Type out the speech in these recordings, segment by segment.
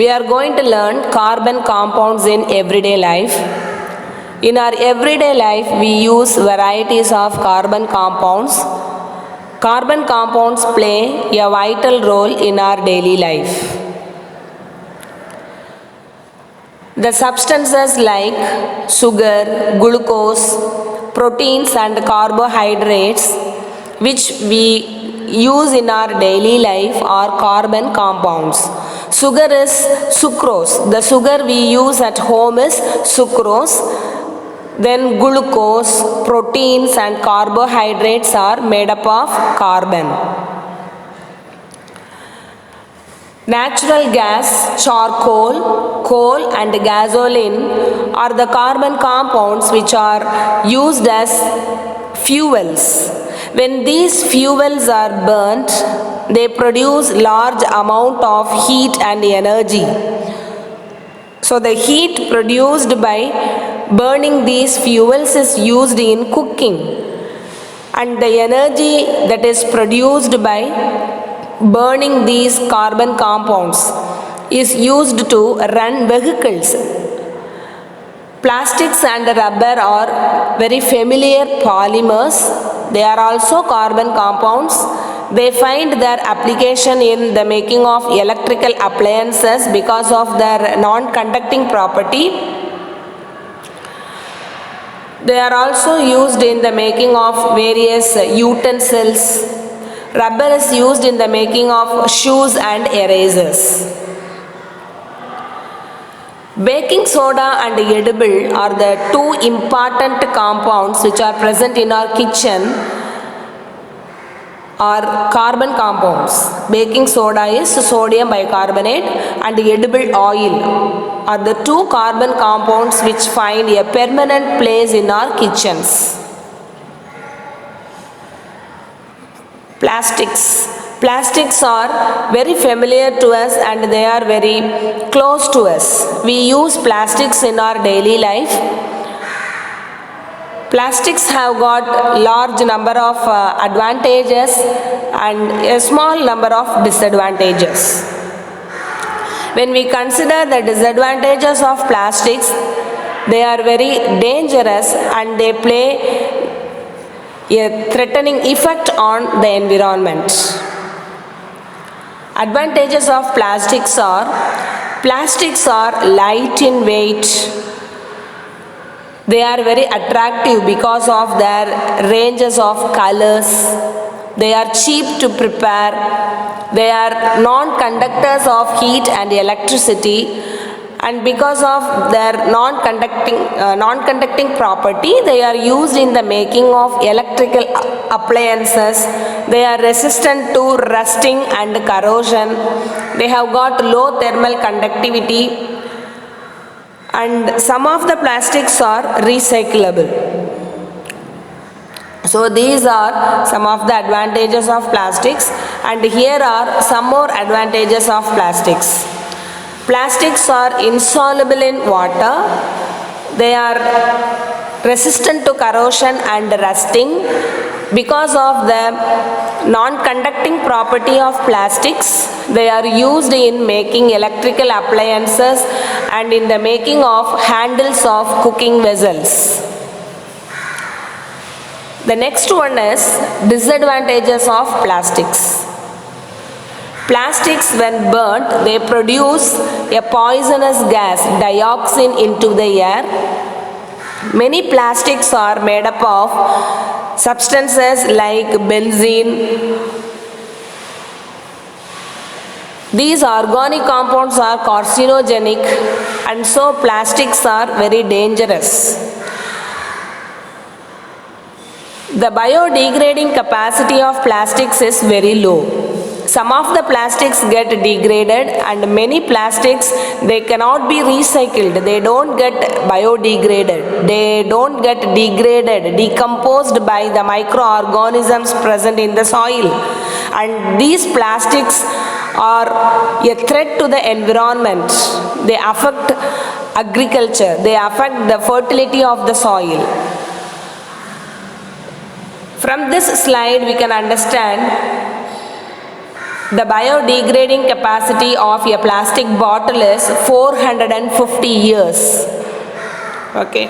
we are going to learn carbon compounds in everyday life. In our everyday life, we use varieties of carbon compounds. Carbon compounds play a vital role in our daily life. The substances like sugar, glucose, proteins and carbohydrates which we use in our daily life are carbon compounds. Sugar is sucrose. The sugar we use at home is sucrose. Then glucose, proteins and carbohydrates are made up of carbon. Natural gas, charcoal, coal and gasoline are the carbon compounds which are used as fuels. When these fuels are burnt, they produce large amount of heat and energy. So the heat produced by burning these fuels is used in cooking, and the energy that is produced by burning these carbon compounds is used to run vehicles. Plastics and rubber are very familiar polymers. They are also carbon compounds. They find their application in the making of electrical appliances because of their non-conducting property. They are also used in the making of various utensils. Rubber is used in the making of shoes and erasers. Baking soda and edible are the two important compounds which are present in our kitchen are carbon compounds. Baking soda is sodium bicarbonate and edible oil are the two carbon compounds which find a permanent place in our kitchens. Plastics are very familiar to us and they are very close to us. We use plastics in our daily life. Plastics have got large number of advantages and a small number of disadvantages. When we consider the disadvantages of plastics, they are very dangerous and they play a threatening effect on the environment. Advantages of plastics are light in weight. They are very attractive because of their ranges of colors. They are cheap to prepare. They are non-conductors of heat and electricity. And because of their non-conducting property, they are used in the making of electrical appliances. They are resistant to rusting and corrosion. They have got low thermal conductivity. And some of the plastics are recyclable. So these are some of the advantages of plastics, and here are some more advantages of plastics. Plastics are insoluble in water. They are resistant to corrosion and rusting. Because of the non-conducting property of plastics, they are used in making electrical appliances and in the making of handles of cooking vessels. The next one is disadvantages of plastics. Plastics, when burnt, they produce a poisonous gas, dioxin, into the air. Many plastics are made up of substances like benzene. These organic compounds are carcinogenic, and so plastics are very dangerous. The biodegrading capacity of plastics is very low. Some of the plastics get degraded, and many plastics, they cannot be recycled. They don't get biodegraded. They don't get degraded, decomposed by the microorganisms present in the soil. And these plastics are a threat to the environment. They affect agriculture. They affect the fertility of the soil. From this slide, we can understand The biodegrading capacity of a plastic bottle is 450 years. Okay,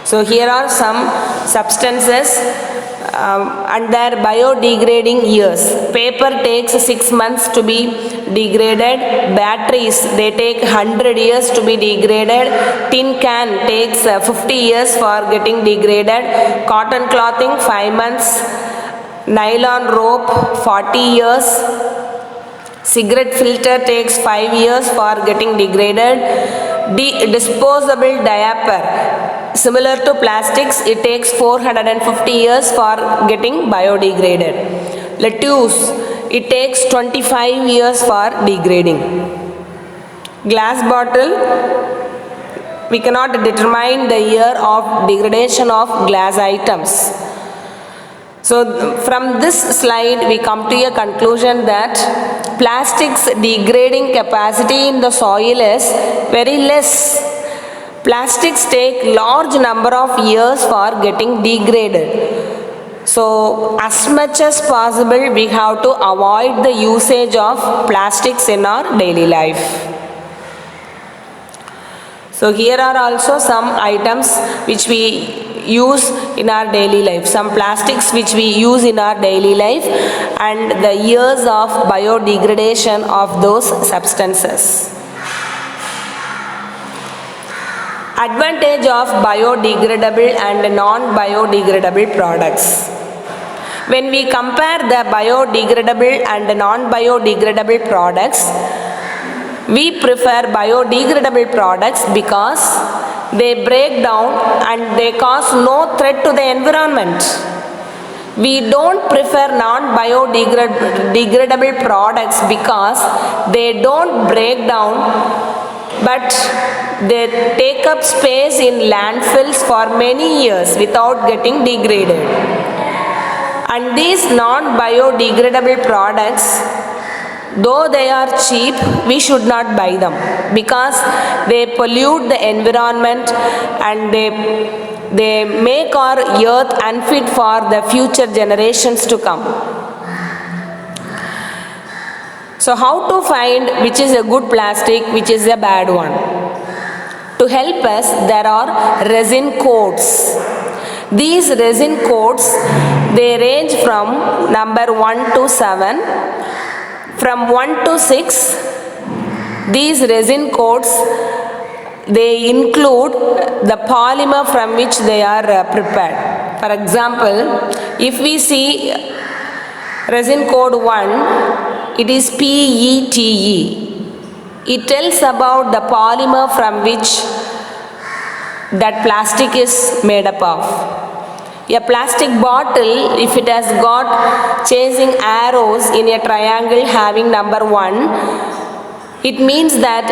so here are some substances and their biodegrading years. Paper takes 6 months to be degraded. Batteries, they take 100 years to be degraded. Tin can takes 50 years for getting degraded. Cotton clothing 5 months. Nylon rope 40 years. Cigarette filter takes 5 years for getting degraded. Disposable diaper, similar to plastics, it takes 450 years for getting biodegraded. Lettuce, it takes 25 years for degrading. Glass bottle, we cannot determine the year of degradation of glass items. So from this slide we come to a conclusion that plastic's degrading capacity in the soil is very less. Plastics take large number of years for getting degraded. So as much as possible we have to avoid the usage of plastics in our daily life. So here are also some items which we use in our daily life, some plastics which we use in our daily life and the years of biodegradation of those substances. Advantage of biodegradable and non-biodegradable products. When we compare the biodegradable and non-biodegradable products, we prefer biodegradable products because they break down and they cause no threat to the environment. We don't prefer non-biodegradable products because they don't break down but they take up space in landfills for many years without getting degraded. And these non-biodegradable products, though they are cheap, we should not buy them because they pollute the environment and they make our earth unfit for the future generations to come. So how to find which is a good plastic, which is a bad one? To help us, there are resin codes. These resin codes, they range from number 1 to 7. From 1 to 6, these resin codes, they include the polymer from which they are prepared. For example, if we see resin code 1, it is PETE. It tells about the polymer from which that plastic is made up of. A plastic bottle, if it has got chasing arrows in a triangle having number 1, it means that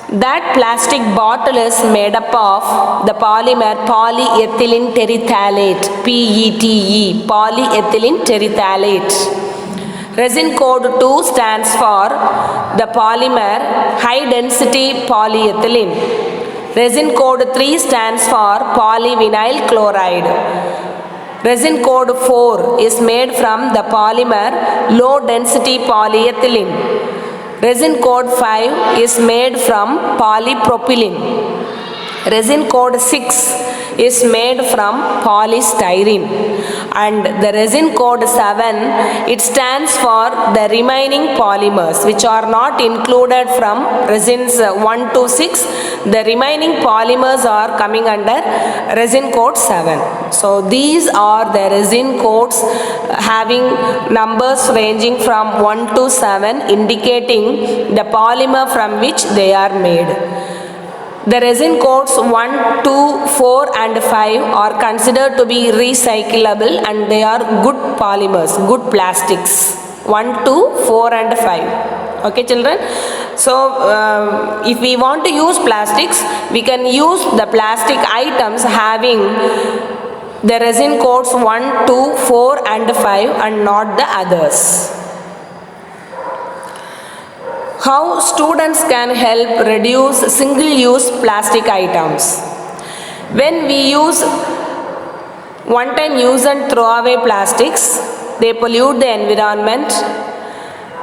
that plastic bottle is made up of the polymer polyethylene terephthalate, PETE, polyethylene terephthalate. Resin code 2 stands for the polymer high density polyethylene. Resin code 3 stands for polyvinyl chloride. Resin code 4 is made from the polymer low density polyethylene. Resin code 5 is made from polypropylene. Resin code 6 is made from polystyrene. And the resin code 7, it stands for the remaining polymers which are not included from resins 1 to 6. The remaining polymers are coming under resin code 7. So these are the resin codes having numbers ranging from 1 to 7, indicating the polymer from which they are made. The resin codes 1, 2, 4 and 5 are considered to be recyclable and they are good polymers, good plastics. 1, 2, 4 and 5. Okay children? So if we want to use plastics, we can use the plastic items having the resin codes 1, 2, 4 and 5 and not the others. How students can help reduce single-use plastic items? When we use one-time use and throw away plastics, they pollute the environment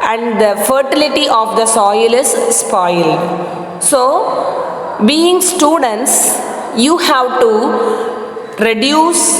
and the fertility of the soil is spoiled. So, being students, you have to reduce,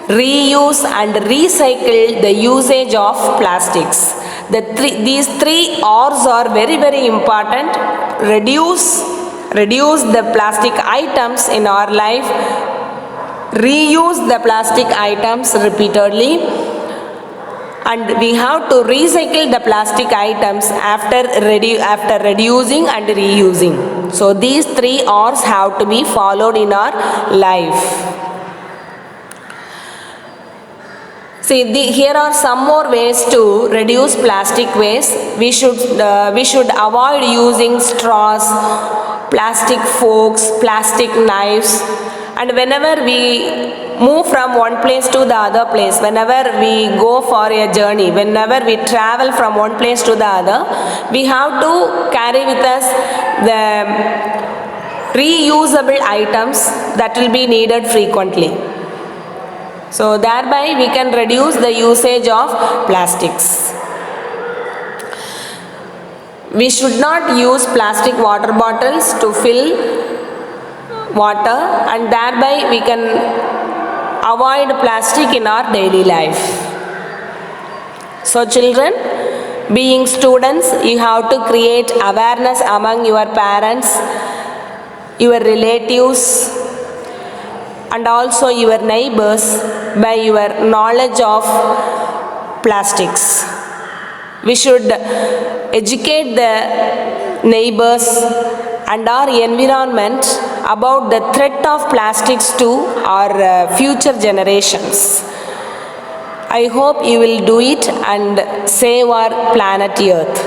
reuse and recycle the usage of plastics. These three R's are very, very important. Reduce the plastic items in our life, reuse the plastic items repeatedly, and we have to recycle the plastic items after reducing and reusing. So these three R's have to be followed in our life. See, here are some more ways to reduce plastic waste. We should avoid using straws, plastic forks, plastic knives, and whenever we move from one place to the other place, whenever we go for a journey, whenever we travel from one place to the other, we have to carry with us the reusable items that will be needed frequently. So thereby we can reduce the usage of plastics. We should not use plastic water bottles to fill water, and thereby we can avoid plastic in our daily life. So children, being students, you have to create awareness among your parents, your relatives, and also your neighbors by your knowledge of plastics. We should educate the neighbors and our environment about the threat of plastics to our future generations. I hope you will do it and save our planet Earth.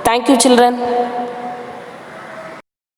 Thank you, children.